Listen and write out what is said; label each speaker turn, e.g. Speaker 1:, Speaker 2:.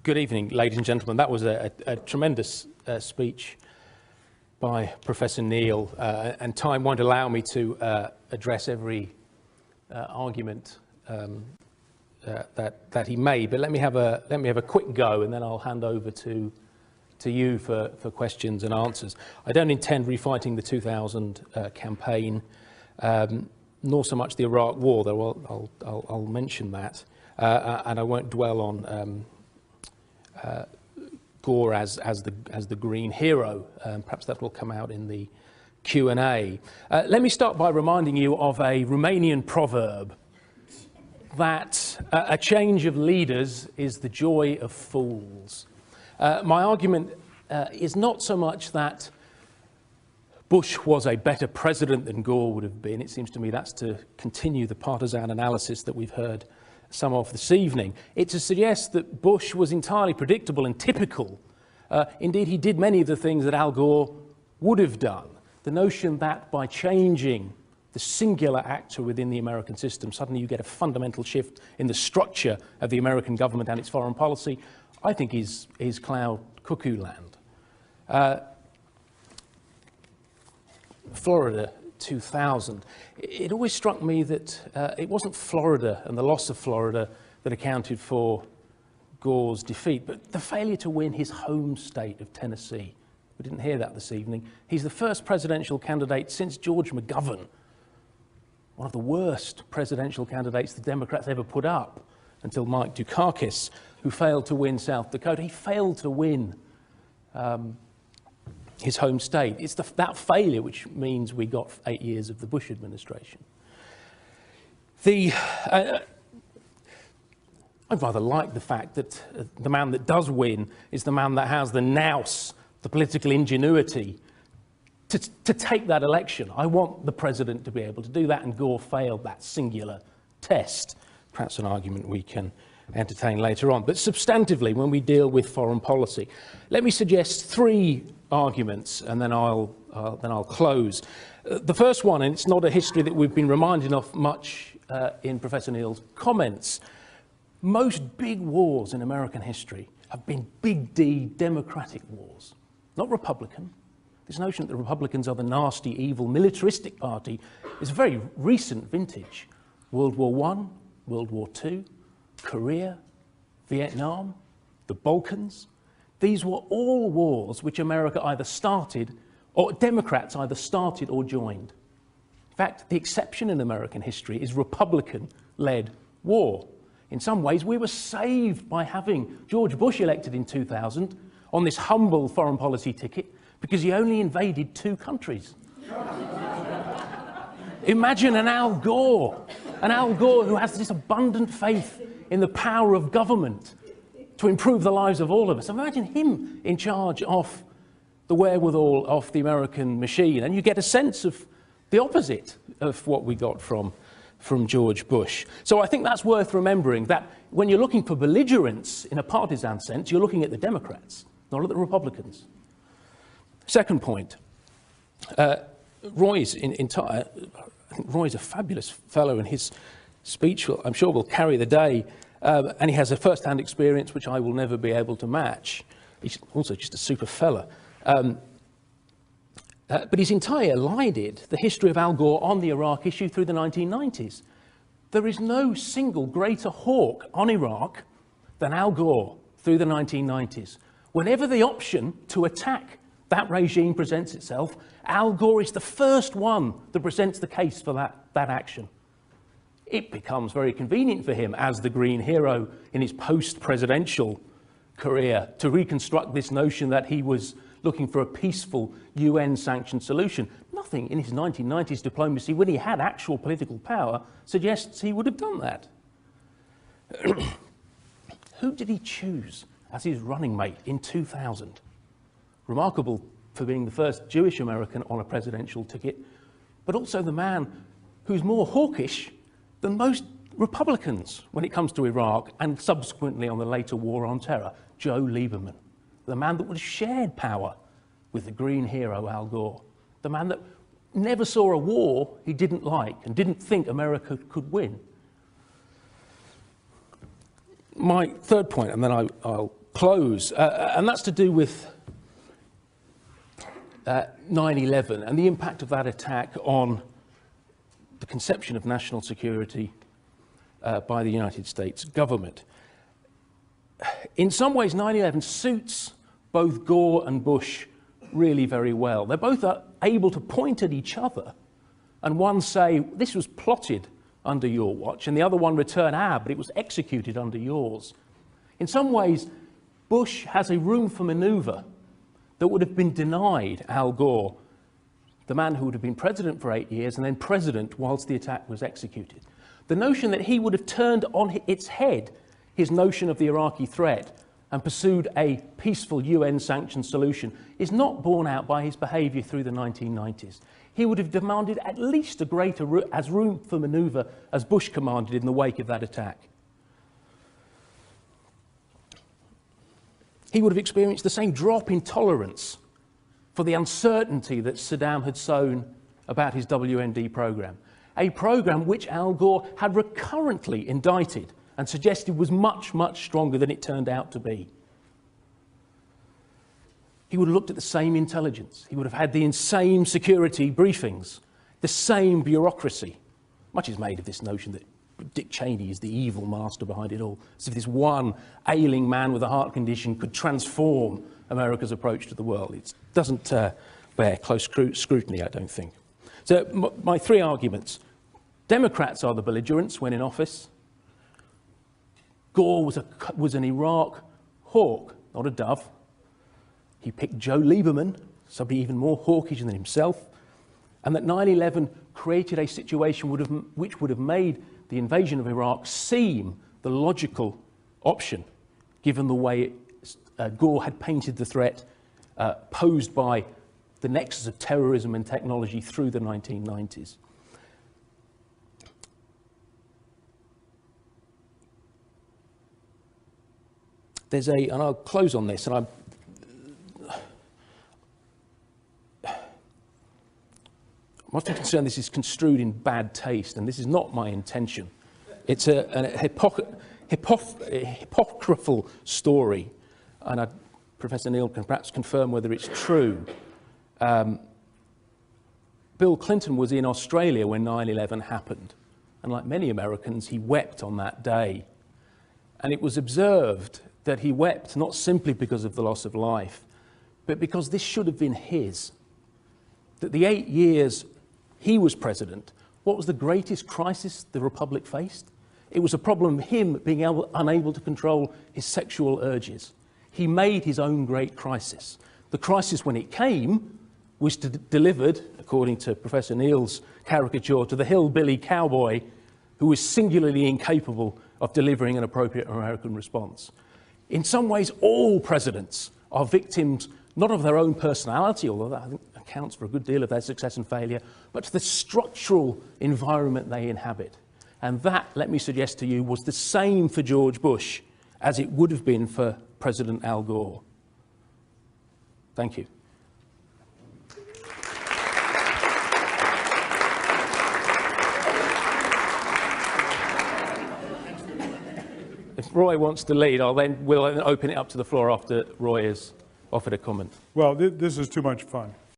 Speaker 1: Good evening, ladies and gentlemen. That was a tremendous speech by Professor Neel, and time won't allow me to address every argument that he made. But let me have a quick go, and then I'll hand over to you for questions and answers. I don't intend refighting the 2000 campaign, nor so much the Iraq War, though I'll mention that, and I won't dwell on Gore as the green hero. Perhaps that will come out in the Q&A. Let me start by reminding you of a Romanian proverb that a change of leaders is the joy of fools. My argument is not so much that Bush was a better president than Gore would have been. It seems to me that's to continue the partisan analysis that we've heard some of this evening. It's to suggest that Bush was entirely predictable and typical. Indeed, he did many of the things that Al Gore would have done. The notion that by changing the singular actor within the American system, suddenly you get a fundamental shift in the structure of the American government and its foreign policy, I think is cloud cuckoo land. Florida 2000. It always struck me that it wasn't Florida and the loss of Florida that accounted for Gore's defeat, but the failure to win his home state of Tennessee. We didn't hear that this evening. He's the first presidential candidate since George McGovern, one of the worst presidential candidates the Democrats ever put up, until Mike Dukakis, who failed to win South Dakota. He failed to win his home state. It's that failure which means we got 8 years of the Bush administration. I'd rather like the fact that the man that does win is the man that has the nous, the political ingenuity to take that election. I want the president to be able to do that, and Gore failed that singular test. Perhaps an argument we can entertain later on. But substantively, when we deal with foreign policy, let me suggest three arguments, and then I'll close. The first one, and it's not a history that we've been reminded of much in Professor Neel's comments. Most big wars in American history have been big D democratic wars, not Republican. This notion that the Republicans are the nasty, evil, militaristic party is a very recent vintage. World War I, World War II, Korea, Vietnam, the Balkans. These were all wars which America either started, or Democrats either started or joined. In fact, the exception in American history is Republican-led war. In some ways, we were saved by having George Bush elected in 2000 on this humble foreign policy ticket because he only invaded 2 countries. Imagine an Al Gore who has this abundant faith in the power of government to improve the lives of all of us. Imagine him in charge of the wherewithal of the American machine, and you get a sense of the opposite of what we got from George Bush. So I think that's worth remembering, that when you're looking for belligerence in a partisan sense, you're looking at the Democrats, not at the Republicans. Second point, Roy's a fabulous fellow, and his speech, I'm sure, will carry the day. And he has a first-hand experience which I will never be able to match. He's also just a super fella. But he's entirely elided the history of Al Gore on the Iraq issue through the 1990s. There is no single greater hawk on Iraq than Al Gore through the 1990s. Whenever the option to attack that regime presents itself, Al Gore is the first one that presents the case for that action. It becomes very convenient for him as the green hero in his post-presidential career to reconstruct this notion that he was looking for a peaceful UN-sanctioned solution. Nothing in his 1990s diplomacy, when he had actual political power, suggests he would have done that. Who did he choose as his running mate in 2000? Remarkable for being the first Jewish American on a presidential ticket, but also the man who's more hawkish than most Republicans when it comes to Iraq, and subsequently on the later war on terror, Joe Lieberman, the man that would have shared power with the green hero Al Gore, the man that never saw a war he didn't like and didn't think America could win. My third point, and then I'll close, and that's to do with 9/11 and the impact of that attack on the conception of national security by the United States government. In some ways, 9/11 suits both Gore and Bush really very well. They're both able to point at each other and one say, this was plotted under your watch, and the other one return, but it was executed under yours. In some ways, Bush has a room for maneuver that would have been denied Al Gore, the man who would have been president for 8 years and then president whilst the attack was executed. The notion that he would have turned on its head his notion of the Iraqi threat and pursued a peaceful UN-sanctioned solution is not borne out by his behaviour through the 1990s. He would have demanded at least a greater room for manoeuvre as Bush commanded in the wake of that attack. He would have experienced the same drop in tolerance for the uncertainty that Saddam had sown about his WMD programme, a programme which Al Gore had recurrently indicted and suggested was much, much stronger than it turned out to be. He would have looked at the same intelligence. He would have had the same security briefings, the same bureaucracy. Much is made of this notion that Dick Cheney is the evil master behind it all, as if this one ailing man with a heart condition could transform America's approach to the world. It doesn't bear close scrutiny, I don't think. So my three arguments. Democrats are the belligerents when in office. Gore was an Iraq hawk, not a dove. He picked Joe Lieberman, somebody even more hawkish than himself, and that 9/11 created a situation which would have made the invasion of Iraq seem the logical option, given the way Gore had painted the threat posed by the nexus of terrorism and technology through the 1990s. And I'll close on this, and I'm often concerned this is construed in bad taste, and this is not my intention. It's a hypocritical story, and Professor Neel can perhaps confirm whether it's true. Bill Clinton was in Australia when 9/11 happened, and like many Americans, he wept on that day. And it was observed that he wept not simply because of the loss of life, but because this should have been his. That the 8 years he was president, what was the greatest crisis the Republic faced? It was a problem of him being unable to control his sexual urges. He made his own great crisis. The crisis, when it came, was delivered, according to Professor Neel's caricature, to the hillbilly cowboy who was singularly incapable of delivering an appropriate American response. In some ways, all presidents are victims not of their own personality, although that I think accounts for a good deal of their success and failure, but to the structural environment they inhabit. And that, let me suggest to you, was the same for George Bush as it would have been for President Al Gore. Thank you. If Roy wants to lead, we'll then open it up to the floor after Roy has offered a comment.
Speaker 2: Well, this is too much fun.